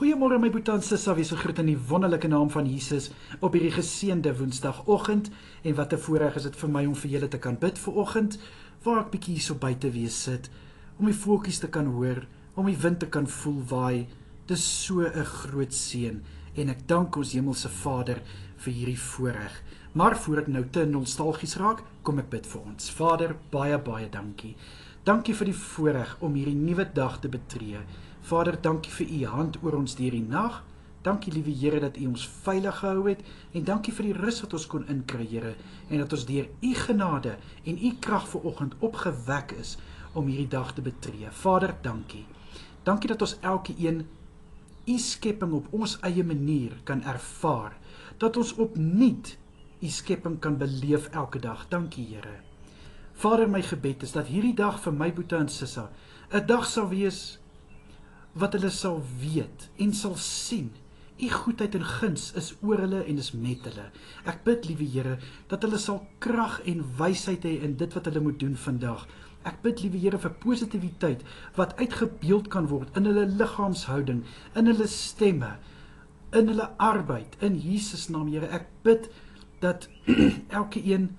Goeiemôre my boetie en sissa, wie se groet in die wonderlike naam van Jesus op hierdie geseënde Woensdagoggend. En wat 'n voorreg is dit vir my om vir julle te kan bid vanoggend, waar ek bietjie hier so buite weer sit, om die voeltjies te kan hoor, om die wind te kan voel waai. Dis so 'n groot seën en ek dank ons Hemelse Vader vir hierdie voorreg. Maar voor ek nou te nostalgies raak, kom ek bid vir ons. Vader, baie dankie. Dankie vir die voorreg om hierdie nuwe dag te betree. Vader, dankie vir u hand oor ons deur die nag. Dankie, liewe Here, dat u ons veilig gehou het en dankie vir die rus wat ons kon inkry, Here, en dat ons deur u genade en u krag vanoggend opgewek is om hierdie dag te betree. Vader, dankie. Dankie dat ons elkeen u skepping op ons eie manier kan ervaar, dat ons opnuut u skepping kan beleef elke dag. Dankie, Here. Vader, my gebed is dat hierdie dag vir my boetie en sissa 'n dag sal wees wat hulle sal weet en sal sien. U goedheid en guns is oor hulle en is met hulle. Ek bid, liewe Here, dat hulle sal krag en wysheid hê in dit wat hulle moet doen vandag. Ek bid, liewe Here, vir positiwiteit wat uitgebeeld kan word in hulle liggaamshouding, in hulle stemme, in hulle arbeid, in Jesus naam, Here. Ek bid dat elkeen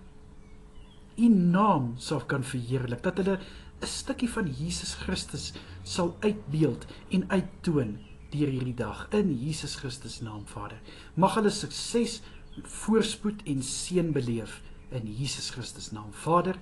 u naam sal kan verheerlik, dat hulle 'n stukkie van Jesus Christus sal uitbeeld en uittoon deur hierdie dag, in Jesus Christus naam, Vader. Mag hulle sukses, voorspoed en seën beleef, in Jesus Christus naam. Vader,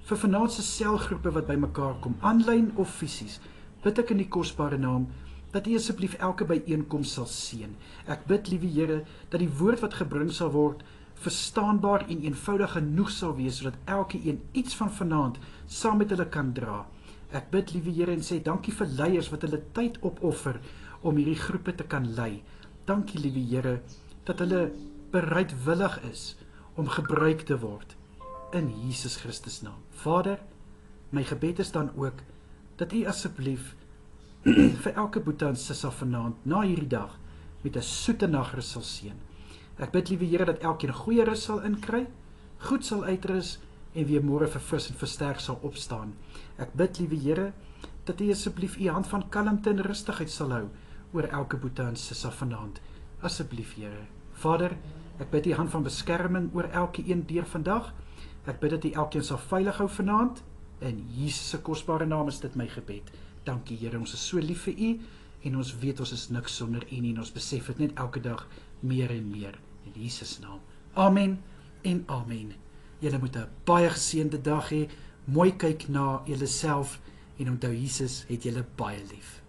vir vanaand se selgroepe wat by mekaar kom, aanlyn of fisies, bid ek in die kosbare naam, dat u asseblief elke byeenkoms sal seën. Ek bid, liewe Here, dat die woord wat gebring sal word, verstaanbaar en eenvoudig genoeg sal wees, sodat elkeen iets van vanaand saam met hulle kan dra. Ek bid, liewe Here, en sê dankie vir leiers wat hulle tyd opoffer om hierdie groepe te kan lei. Dankie, liewe Here, dat hulle bereidwillig is om gebruik te word in Jesus Christus naam. Vader, my gebed is dan ook dat u asseblief vir elke boetie en sissa vanaand na hierdie dag met 'n soete nagrus sal seën. Ek bid, liewe Here, dat elkeen goeie rus sal inkry, goed sal uitrus en weer môre verfris en versterk sal opstaan. Ek bid, liewe Here, dat u asseblief u hand van kalmte en rustigheid sal hou oor elke boetie en sissa vanaand. Asseblief, Here. Vader, ek bid u hand van beskerming oor elkeen deur vandag. Ek bid dat u elkeen sal veilig hou vanaand. In Jesus se kosbare naam is dit my gebed. Dankie, Here, ons is so lief vir u en ons weet ons is niks sonder u nie en ons besef dit net elke dag meer en meer. In Jesus naam. Amen en amen. Julle moet 'n baie geseënde dag hê. Mooi kyk na julleself en onthou Jesus het julle baie lief.